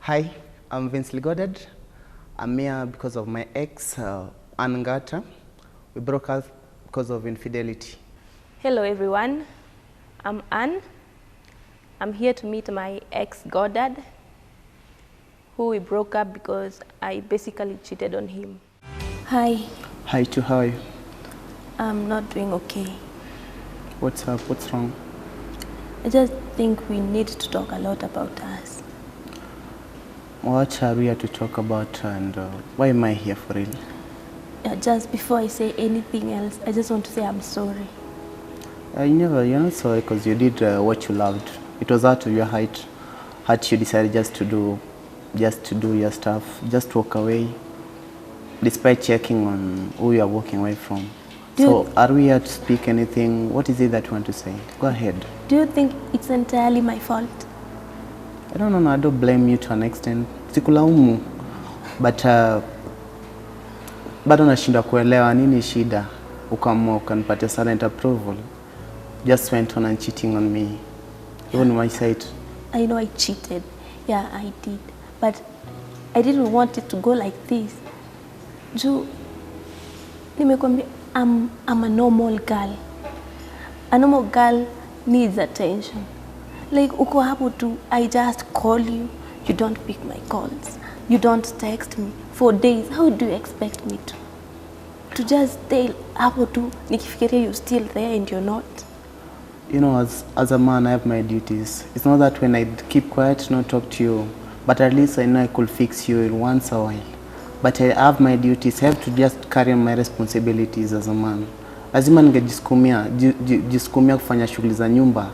Hi, I'm Vince Ligoded. I'm here because of my ex, Ann Ngata. We broke up because of infidelity. Hello everyone, I'm Ann. I'm here to meet my ex Godad, who we broke up because I basically cheated on him. Hi. Hi, to how are you? I'm not doing okay. What's up? What's wrong? I just think we need to talk a lot about us. What are we here to talk about, and why am I here for real? Just before I say anything else, I just want to say I'm sorry. You're not sorry because you did what you loved. It was out of your height. You decided just to do your stuff, just walk away, despite checking on who you are walking away from. So, are we here to speak anything? What is it that you want to say? Go ahead. Do you think it's entirely my fault? I don't know. I don't blame you to an extent. Sikulaumu, but bado nashinda kuelewa nini shida. Ukaamua ukanipatia silent approval. Just went on and cheating on me. Even my side. I know I cheated. Yeah, I did. But I didn't want it to go like this. Nimekwambia, I'm a normal girl. A normal girl needs attention. Like, uko hapo tu, I just call you, you don't pick my calls. You don't text me for days. How do you expect me to just stay hapo tu, nikifikiria you're still there and you're not? You know, as a man, I have my duties. It's not that when I keep quiet, not talk to you, but at least I know I could fix you in once a while. But I have my duties. I have to just carry my responsibilities as a man. Lazima ningejisukumia kufanya shughuli za nyumba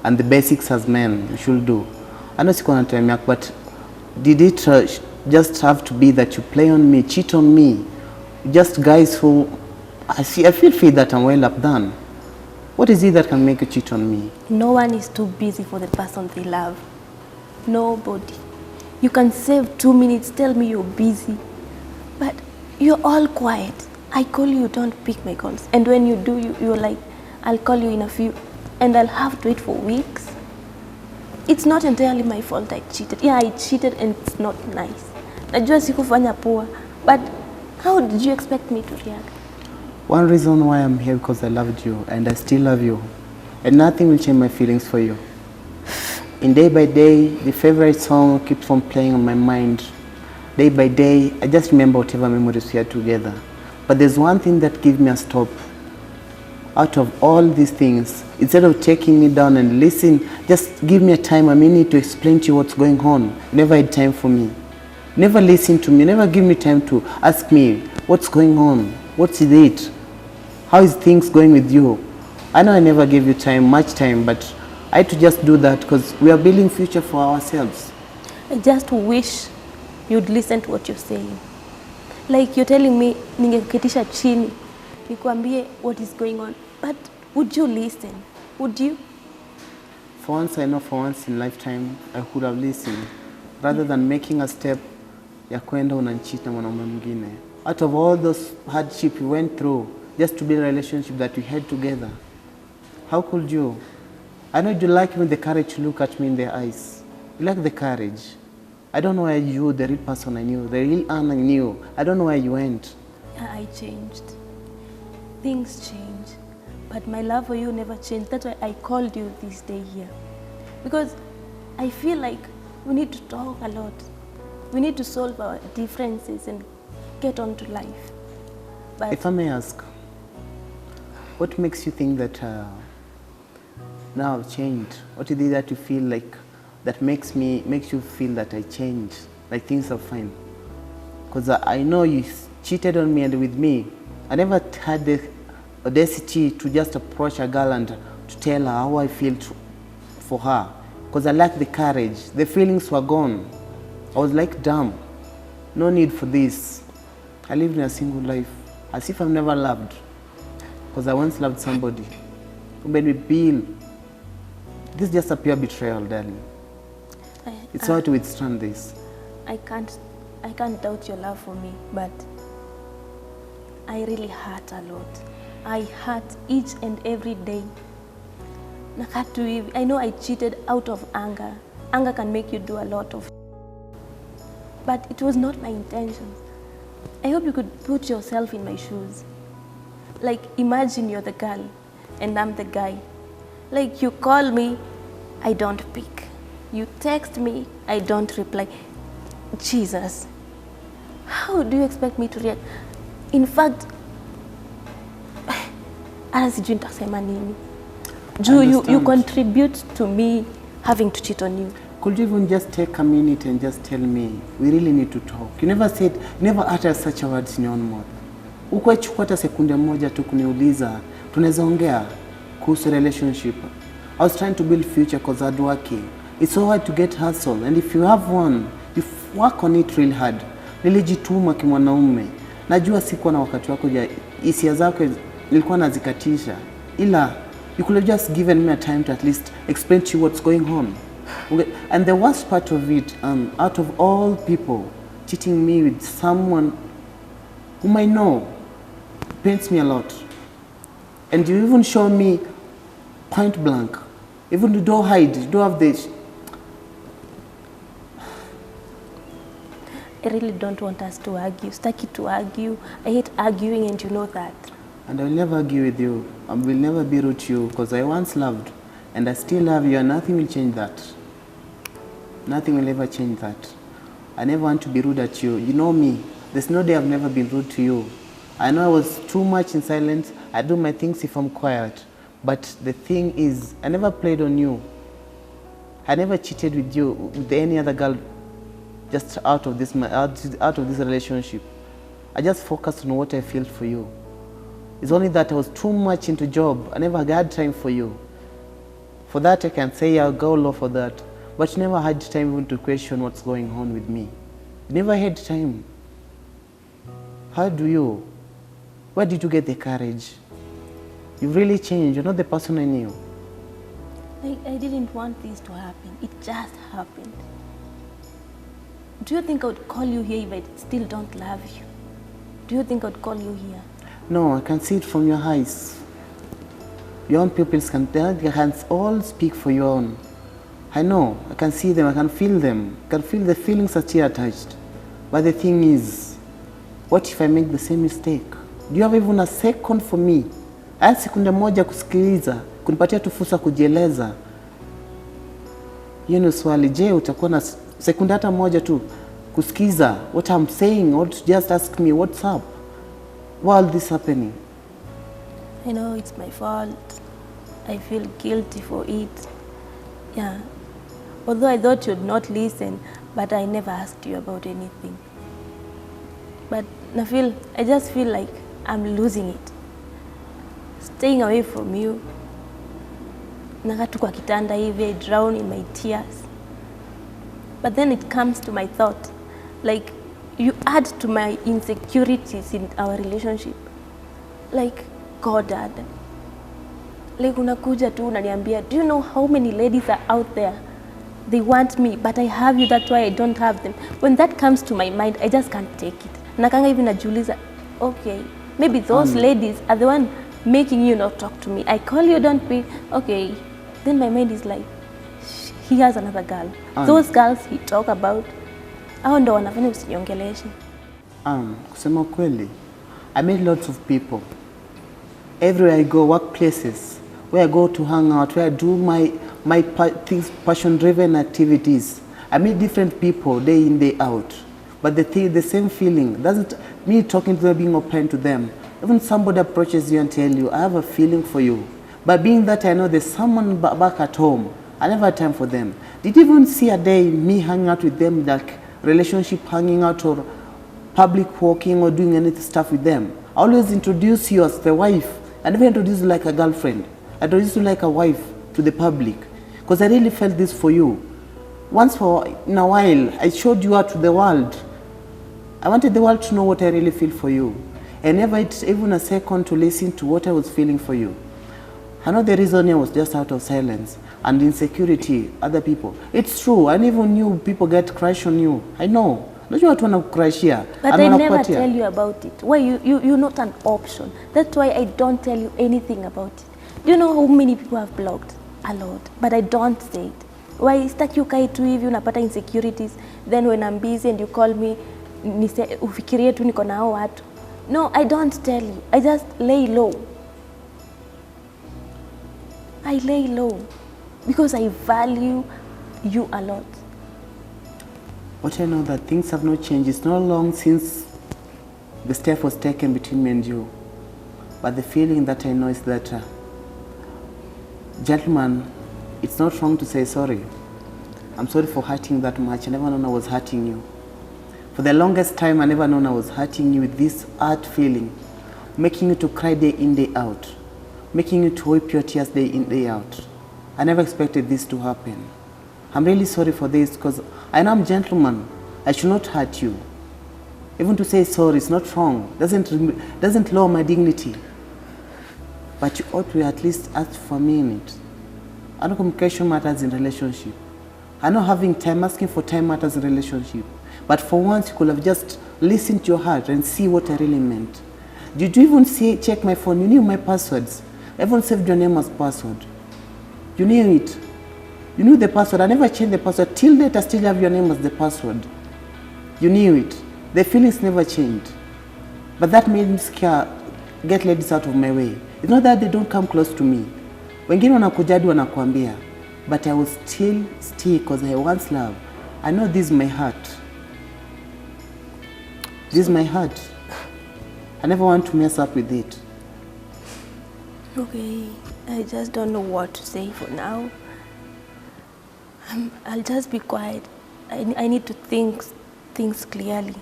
and the basics as men you should do. I know siko na time yako, but did it just have to be that you play on me, cheat on me? Just guys who I feel that I'm well up done. What is it that can make you cheat on me? No one is too busy for the person they love. Nobody. You can save 2 minutes, tell me you're busy. But you're all quiet. I call you, don't pick my calls. And when you do, you're like, I'll call you in a few. And I'll have to wait for weeks. It's not entirely my fault I cheated. Yeah, I cheated and it's not nice. Najua sikufanya poa. But how did you expect me to react? One reason why I'm here because I loved you and I still love you. And nothing will change my feelings for you. In day by day, the favorite song keeps on playing on my mind. Day by day, I just remember whatever memories we had together. But there's one thing that gives me a stop. Out of all these things, instead of taking me down and listen, just give me a time, a minute to explain to you what's going on. You never had time for me. Never listen to me, never give me time to ask me what's going on, what's it, how is things going with you. I know I never gave you time, much time, but I had to just do that because we are building future for ourselves. I just wish you'd listen to what you're saying. Like you're telling me, ningeketisha chini, nikuambie what is going on. But would you listen? Would you? For once, I know for once in lifetime, I could have listened. Rather than making a step, ya kwenda unancheat na mwanaume mwingine. Out of all those hardship you went through, just to build a relationship that we had together. How could you? I know you like even the courage to look at me in the eyes. You like the courage. I don't know where you, the real person I knew, the real Anna I knew. I don't know where you went. Yeah, I changed. Things change. But my love for you never changed. That's why I called you this day here. Because I feel like we need to talk a lot. We need to solve our differences and get on to life. But if I may ask, what makes you think that now I've changed? What is it that you feel like that makes you feel that I changed, like things are fine? Because I know you cheated on me, and with me, I never had the audacity to just approach a girl and to tell her how I feel for her. Because I lacked the courage. The feelings were gone. I was like, damn, no need for this. I lived in a single life, as if I've never loved. Because I once loved somebody who made me feel. This is just a pure betrayal, darling. It's hard to withstand this. I can't doubt your love for me, but I really hurt a lot. I hurt each and every day. I know I cheated out of anger. Anger can make you do a lot of. but it was not my intentions. I hope you could put yourself in my shoes. Like, imagine you're the girl and I'm the guy. Like, you call me, I don't pick. You text me, I don't reply. Jesus, how do you expect me to react? In fact, hata sijui nitasema nini. You contribute to me having to cheat on you. Could you even just take a minute and just tell me, we really need to talk? You never uttered such a words in your own mouth. Ukuachukua hata sekunde moja tu kuniuliza, tunaweza ongea kuhusu relationship. I was trying to build future because hard working. It's so hard to get hustle, and if you have one, you work on it real hard. Nilijituma kimwanaume. Najua sikuwa na wakati wako ya hisia zako nilikuwa nazikatisha. Ila you could have just given me a time to at least explain to you what's going on. Okay. And the worst part of it, out of all people, cheating me with someone whom I know pains me a lot. And you even show me point blank. Even you don't hide, you don't have this. I really don't want us to argue. Staki to argue. I hate arguing and you know that. And I will never argue with you. I will never be rude to you because I once loved and I still love you and nothing will change that. Nothing will ever change that. I never want to be rude at you. You know me. There's no day I've never been rude to you. I know I was too much in silence. I do my things if I'm quiet. But the thing is, I never played on you. I never cheated with you, with any other girl, just out of this relationship. I just focused on what I felt for you. It's only that I was too much into job. I never had time for you. For that I can say I'll go low for that. But you never had time even to question what's going on with me. You never had time. How do you? Where did you get the courage? You've really changed. You're not the person I knew. I didn't want this to happen. It just happened. Do you think I would call you here if I still don't love you? Do you think I would call you here? No, I can see it from your eyes. Your own pupils can all speak for your own. I know, I can see them, I can feel them. I can feel the feelings that you are attached. But the thing is, what if I make the same mistake? Do you have even a second for me? Hata sekunde moja kusikiliza, kunipatia tu fursa kujieleza. Hiyo ni swali, je, utakuwa na sekunde hata moja tu kusikiza what I'm saying or to just ask me what's up? Why all this happening? I know it's my fault. I feel guilty for it. Yeah. Although I thought you'd not listen, but I never asked you about anything. But I just feel like I'm losing it. Staying away from you. Nakaa tu kwa kitanda hivi, I drown in my tears. But then it comes to my thought, like, you add to my insecurities in our relationship. Like, God, Dad. Like, unakuja tu unaniambia, do you know how many ladies are out there? They want me, but I have you, that's why I don't have them. When that comes to my mind, I just can't take it. Nakanga even najiuliza, okay, maybe those ladies are the one making you not talk to me. I call you, don't be, okay. Then my mind is like, he has another girl. Those girls he talk about, hao ndo wanafanya usiniongeleshe. Kusema kweli, I met lots of people. Everywhere I go, workplaces, where I go to hang out, where I do my passion-driven activities. I meet different people day in, day out. But the same feeling, doesn't me talking to them, being open to them. Even somebody approaches you and tell you, I have a feeling for you. But being that I know there's someone back at home, I never had time for them. Did you even see a day me hanging out with them, like relationship hanging out or public walking or doing any stuff with them? I always introduce you as the wife. I never introduce you like a girlfriend. I introduce you like a wife to the public. Because I really felt this for you. Once in a while, I showed you out to the world. I wanted the world to know what I really feel for you. I never had even a second to listen to what I was feeling for you. I know the reason I was just out of silence and insecurity, other people. It's true, I never knew people get crush on you. I know. Don't you want to crush here? But I never tell you about it. Why you're not an option. That's why I don't tell you anything about it. Do you know how many people have blocked? A lot. But I don't say it. Why sitaki ukae tu hivi unapata insecurities, then when I'm busy and you call me ufikirie tu niko na hao watu. No, I don't tell you. I just lay low. I lay low because I value you a lot. What I know that things have not changed. It's not long since the step was taken between me and you. But the feeling that I know is that, gentlemen, it's not wrong to say sorry. I'm sorry for hurting that much. I never known I was hurting you. For the longest time, I never known I was hurting you with this hurt feeling, making you to cry day in, day out, making you to wipe your tears day in, day out. I never expected this to happen. I'm really sorry for this because I know I'm a gentleman. I should not hurt you. Even to say sorry is not wrong. Doesn't lower my dignity. But you ought to at least ask for a minute. I know communication matters in relationship. I know having time, asking for time matters in relationship. But for once, you could have just listened to your heart and see what I really meant. Did you even check my phone? You knew my passwords. Everyone saved your name as password. You knew it. You knew the password. I never changed the password. Till date, I still have your name as the password. You knew it. The feelings never changed. But that made me scared, get ladies out of my way. It's not that they don't come close to me. Wengine wanakujadi wanakuambia. But I will still stay because I once loved. I know this is my heart. This is my heart. I never want to mess up with it. Okay, I just don't know what to say for now. I'll just be quiet. I need to think things clearly.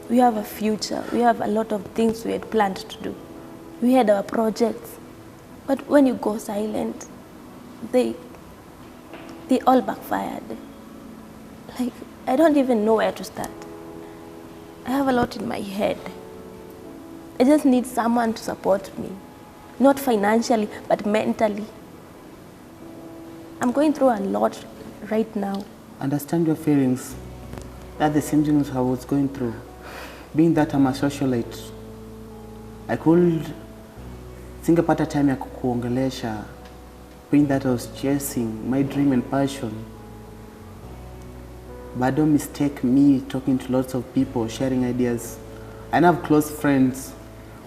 We have a future. We have a lot of things we had planned to do. We had our projects. But when you go silent, they all backfired. Like, I don't even know where to start. I have a lot in my head. I just need someone to support me. Not financially, but mentally. I'm going through a lot right now. Understand your feelings. That's the same things I was going through. Being that I'm a socialite, I could singepata time ya kukuongelesha. Being that I was chasing my dream and passion. But don't mistake me talking to lots of people, sharing ideas. I have close friends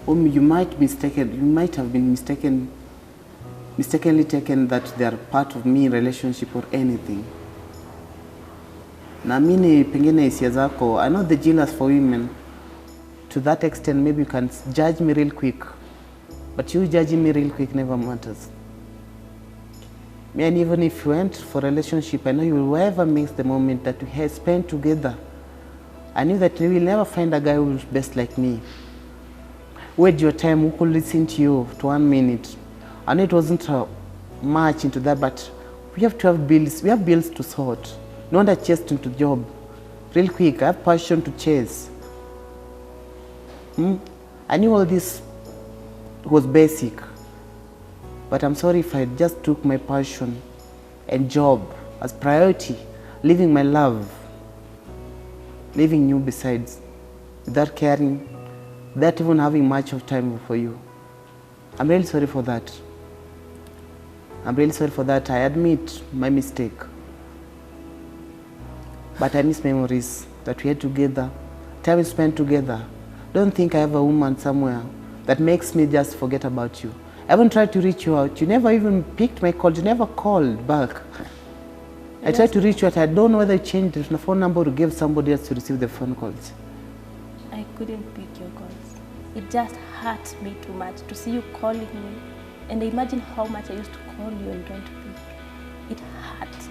whom you might have been mistakenly taken that they are part of me in relationship or anything. Naamini pengine hisia zako, I know the jealous for women. To that extent, maybe you can judge me real quick. But you judging me real quick never matters. And even if you went for a relationship, I know you will whoever makes the moment that we have spent together. I knew that you will never find a guy who is best like me. Wait your time, who could listen to you to 1 minute. I know it wasn't much into that, but we have to have bills. We have bills to sort. No wonder chased into job. Real quick, I have passion to chase. I knew all this was basic. But I'm sorry if I just took my passion and job as priority, leaving my love, leaving you besides, without caring, without even having much of time for you. I'm really sorry for that. I'm really sorry for that. I admit my mistake. But I miss memories that we had together, time we spent together. Don't think I have a woman somewhere that makes me just forget about you. I haven't tried to reach you out. You never even picked my call. You never called back. I tried to reach you out. I don't know whether you changed the phone number or gave somebody else to receive the phone calls. I couldn't pick your calls. It just hurt me too much to see you calling me. And I imagine how much I used to call you and don't pick. It hurt.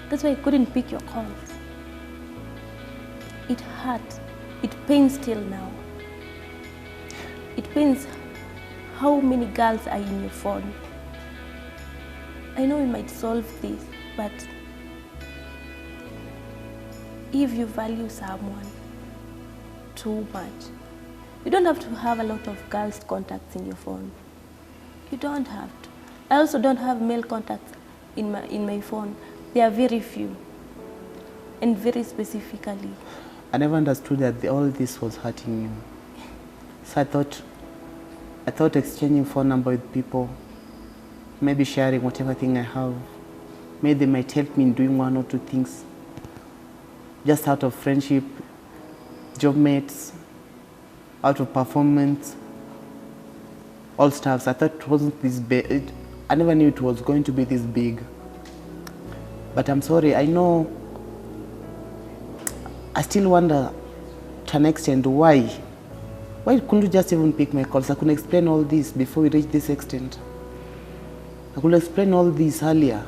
That's why I couldn't pick your calls. It hurt. It pains till now. It pains how many girls are in your phone. I know we might solve this, but if you value someone too much, you don't have to have a lot of girls' contacts in your phone. You don't have to. I also don't have male contacts in my phone. There are very few, and very specifically. I never understood that all this was hurting you. So I thought exchanging phone number with people, maybe sharing whatever thing I have, maybe they might help me in doing one or two things, just out of friendship, job mates, out of performance, all stuffs. I thought it wasn't this big. I never knew it was going to be this big. But I'm sorry, I know, I still wonder to an extent why. Why couldn't you just even pick my calls? I couldn't explain all this before we reached this extent. I could explain all this earlier.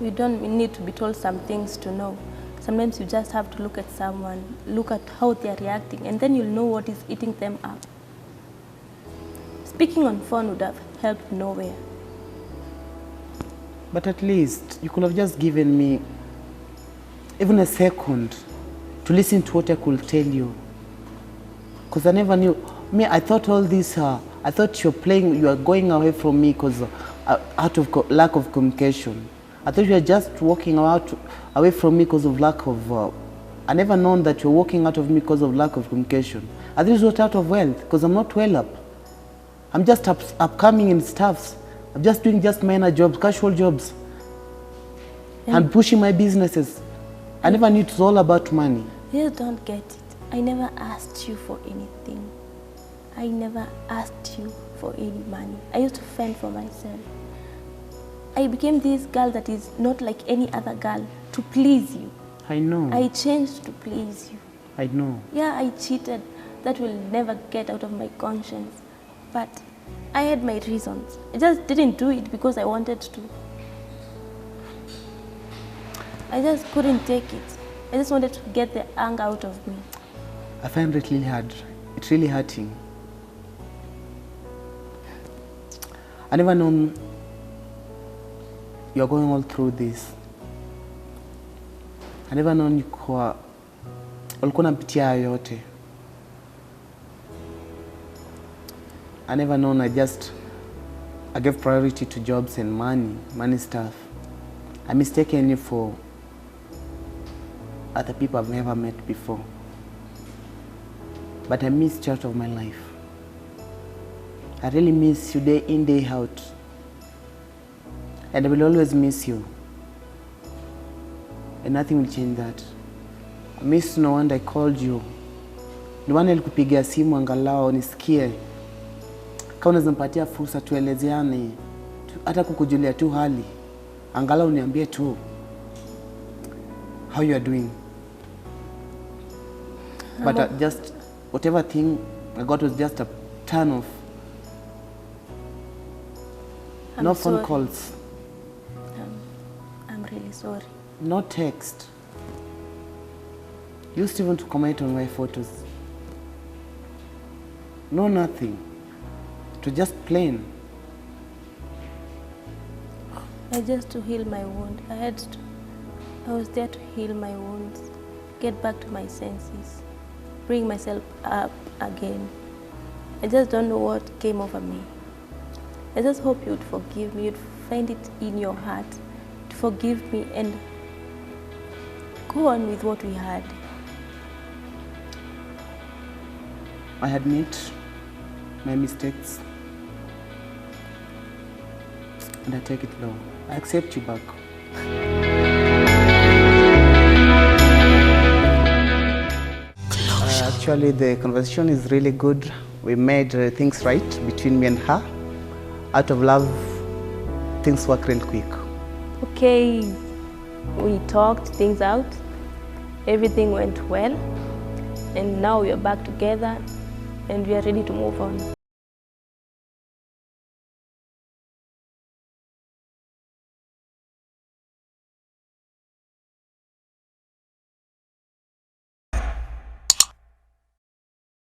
You don't need to be told some things to know. Sometimes you just have to look at someone, look at how they are reacting, and then you'll know what is eating them up. Speaking on phone would have helped nowhere. But at least you could have just given me even a second to listen to what I could tell you. Because I never knew. Me, I thought all this, I thought you were going away from me because out of lack of communication. I thought you were just walking away from me because of lack of, I never known that you're walking out of me because of lack of communication. I thought it was out of wealth because I'm not well up. I'm just upcoming in stuffs. I'm just doing just minor jobs, casual jobs. And pushing my businesses. I never knew it was all about money. You don't get it. I never asked you for anything. I never asked you for any money. I used to fend for myself. I became this girl that is not like any other girl to please you. I know. I changed to please you. I know. Yeah, I cheated. That will never get out of my conscience. But I had my reasons. I just didn't do it because I wanted to. I just couldn't take it. I just wanted to get the anger out of me. I find it really hard. It's really hurting. I never known you're going all through this. I never known ulikuwa unapitia yote. I never known I gave priority to jobs and money stuff. I mistaken you for other people I've never met before. But I missed you out of my life. I really miss you day in, day out. And I will always miss you. And nothing will change that. I miss no wonder I called you. Ni wanda nilikupigia simu angalau nisikie. Kama unaweza nipatia fursa tuelezeane. Hata kukujulia tu hali. Angalau niambie tu how you are doing. But just whatever thing I got was just a turn off. No phone calls. I'm really sorry. No text. You used even to comment on my photos. No nothing. To just plain. I just to heal my wound. I was there to heal my wounds, get back to my senses, bring myself up again. I just don't know what came over me. I just hope you'd forgive me, you'd find it in your heart to forgive me and go on with what we had. I admit my mistakes and I take it low. I accept you back. Actually, the conversation is really good. We made things right between me and her. Out of love, things work real quick. Okay, we talked things out. Everything went well. And now we are back together and we are ready to move on.